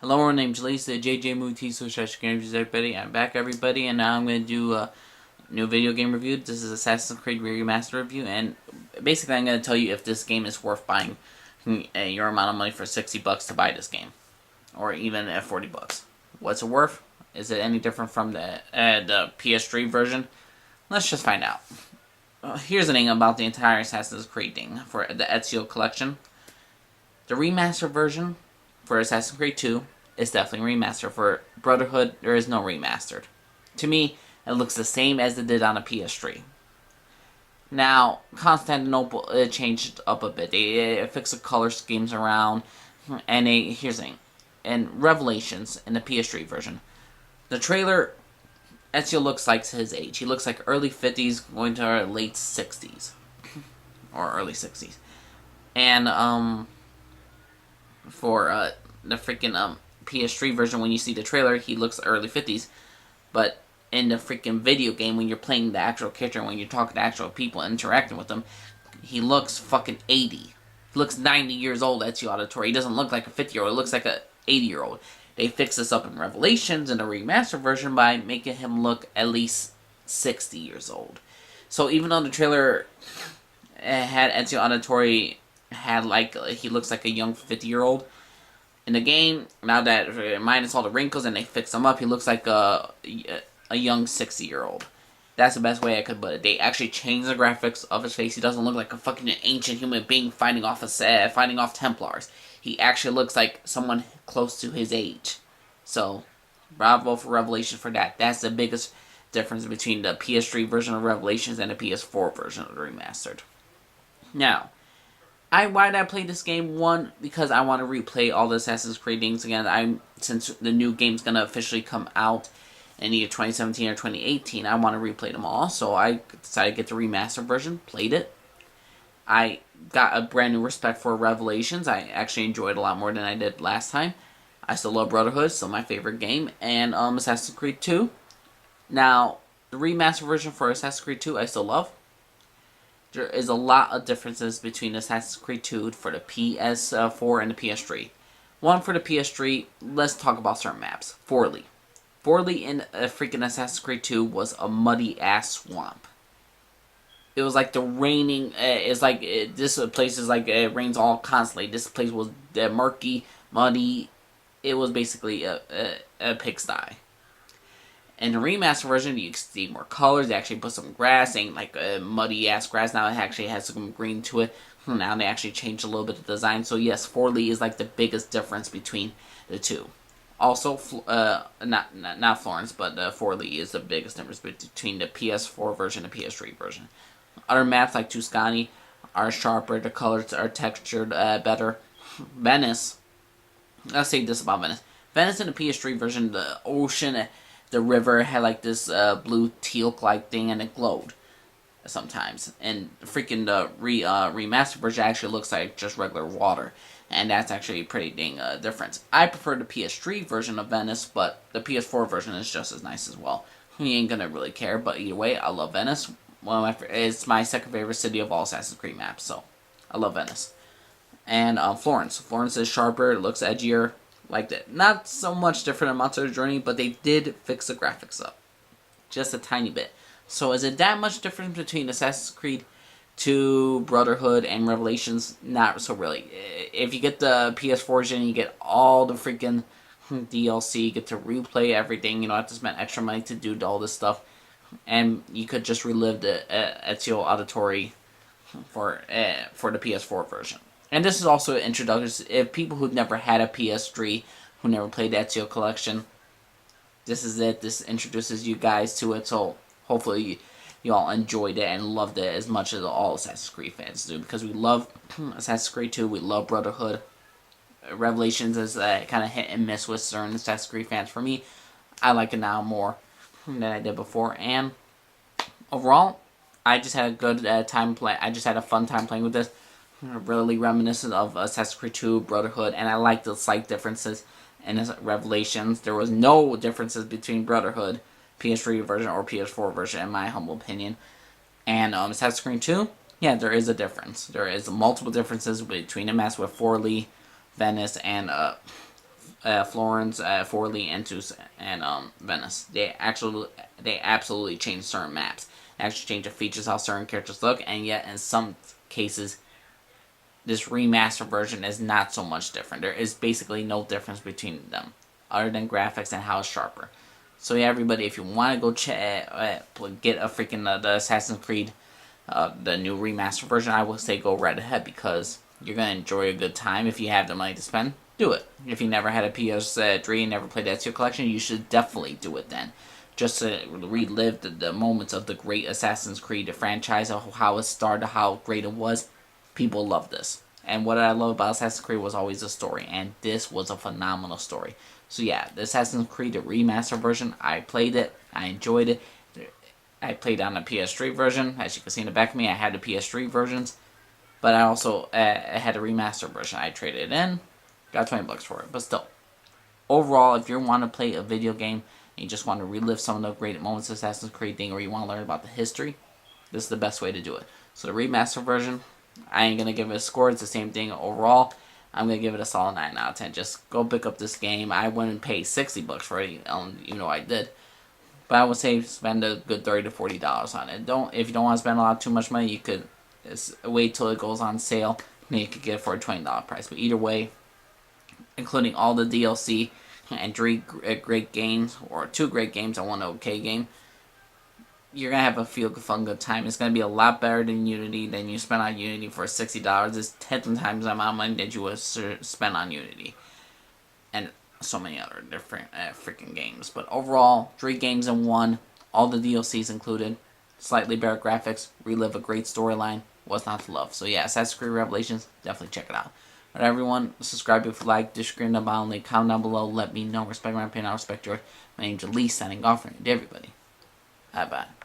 Hello, my name's Lisa, JJ Muti, Social Games, everybody. I'm back, everybody, and now I'm going to do a new video game review. This is Assassin's Creed Remastered review, and basically I'm going to tell you if this game is worth buying your amount of money for $60 to buy this game, or even at $40. What's it worth? Is it any different from the PS3 version? Let's just find out. Here's the thing about the entire Assassin's Creed thing for the Ezio collection. The remastered version for Assassin's Creed 2 is definitely remastered. For Brotherhood, there is no remastered. To me, it looks the same as it did on a PS3. Now, Constantinople changed up a bit. They fixed the color schemes around, and here's the thing. In Revelations, in the PS3 version, the trailer, Ezio looks like his age. He looks like early 50s going to late 60s. Or early 60s. And, for the freaking PS3 version, when you see the trailer, he looks early 50s. But in the freaking video game, when you're playing the actual character, when you're talking to actual people, interacting with them, he looks fucking 80. He looks 90 years old, Ezio Auditore. He doesn't look like a 50-year-old. He looks like a 80-year-old. They fix this up in Revelations in the remastered version by making him look at least 60 years old. So even though the trailer had Ezio Auditore had he looks like a young 50-year-old, in the game, now that minus all the wrinkles and they fix him up, he looks like a young 60-year-old. That's the best way I could put it. They actually changed the graphics of his face. He doesn't look like a fucking ancient human being fighting off Templars. He actually looks like someone close to his age. So, bravo for Revelation for that. That's the biggest difference between the PS3 version of Revelations and the PS4 version of the remastered. Now, why did I play this game? One, because I want to replay all the Assassin's Creed games again. Since the new game's gonna officially come out in either 2017 or 2018, I want to replay them all. So I decided to get the remastered version, played it. I got a brand new respect for Revelations. I actually enjoyed it a lot more than I did last time. I still love Brotherhood, still my favorite game, and Assassin's Creed 2. Now, the remastered version for Assassin's Creed 2 I still love. There is a lot of differences between Assassin's Creed 2 for the PS4 and the PS3. One, for the PS3, let's talk about certain maps. Forli. Forli in freaking Assassin's Creed 2 was a muddy-ass swamp. It was like the raining, this place is like, it rains all constantly. This place was murky, muddy. It was basically a pigsty. In the remastered version, you can see more colors. They actually put some grass. Ain't like a muddy-ass grass. Now it actually has some green to it. Now they actually changed a little bit of design. So yes, Forli is like the biggest difference between the two. Also, not Florence, but Forli is the biggest difference between the PS4 version and the PS3 version. Other maps like Tuscany are sharper. The colors are textured better. Venice. Let's say this about Venice. Venice in the PS3 version, the ocean, the river had like this blue teal-like thing, and it glowed sometimes. And freaking the remastered version actually looks like just regular water, and that's actually a pretty dang difference. I prefer the PS3 version of Venice, but the PS4 version is just as nice as well. You ain't gonna really care, but either way, I love Venice. It's my second favorite city of all Assassin's Creed maps, so I love Venice. And Florence. Florence is sharper, it looks edgier. Like that. Not so much different than Monster Journey, but they did fix the graphics up. Just a tiny bit. So is it that much difference between Assassin's Creed 2, Brotherhood, and Revelations? Not so really. If you get the PS4 version, you get all the freaking DLC, you get to replay everything, you don't have to spend extra money to do all this stuff. And you could just relive the Ezio Auditore for the PS4 version. And this is also an introduction. If people who've never had a PS3, who never played the Ezio collection, this is it. This introduces you guys to it. So hopefully you all enjoyed it and loved it as much as all Assassin's Creed fans do. Because we love Assassin's Creed 2. We love Brotherhood. Revelations is kind of hit and miss with certain Assassin's Creed fans. For me, I like it now more than I did before. And overall, I just had a good time playing. I just had a fun time playing with this. Really reminiscent of Assassin's Creed 2, Brotherhood, and I like the slight differences in Revelations. There was no differences between Brotherhood, PS3 version, or PS4 version, in my humble opinion. And Assassin's Creed 2, yeah, there is a difference. There is multiple differences between the maps with Forli, Venice, and Florence, Forli, Entus, and Venice. They absolutely changed certain maps. They actually changed the features, how certain characters look, and yet in some cases, this remastered version is not so much different. There is basically no difference between them, other than graphics and how it's sharper. So yeah, everybody, if you want to go get a freaking the Assassin's Creed, the new remastered version, I will say go right ahead because you're gonna enjoy a good time. If you have the money to spend, do it. If you never had a PS3 and never played Ezio Collection, you should definitely do it then. Just to relive the moments of the great Assassin's Creed franchise, of how it started, how great it was. People love this. And what I love about Assassin's Creed was always the story, and this was a phenomenal story. So yeah, the Assassin's Creed the remastered version, I played it, I enjoyed it. I played on the PS3 version, as you can see in the back of me, I had the PS3 versions, but I also had a remastered version. I traded it in, got $20 for it, but still. Overall, if you want to play a video game, and you just want to relive some of the great moments of Assassin's Creed thing, or you want to learn about the history, this is the best way to do it. So the remastered version, I ain't going to give it a score. It's the same thing overall. I'm going to give it a solid 9 out of 10. Just go pick up this game. I wouldn't pay $60 for it, even though I did. But I would say spend a good $30 to $40 on it. If you don't want to spend too much money, you could wait till it goes on sale. Then you could get it for a $20 price. But either way, including all the DLC and 3 great games, or 2 great games and 1 okay game, you're going to have a fun, good time. It's going to be a lot better than Unity. Than you spend on Unity for $60. It's 10 times the amount of money that you would spend on Unity. And so many other different freaking games. But overall, 3 games in 1. All the DLCs included. Slightly better graphics. Relive a great storyline. What's not to love? So yeah, Assassin's Creed Revelations. Definitely check it out. Alright everyone, subscribe if you like, disagree down below, comment down below, let me know, respect my opinion, I respect yours. My name's Elise, signing off, and to everybody. Bye bye.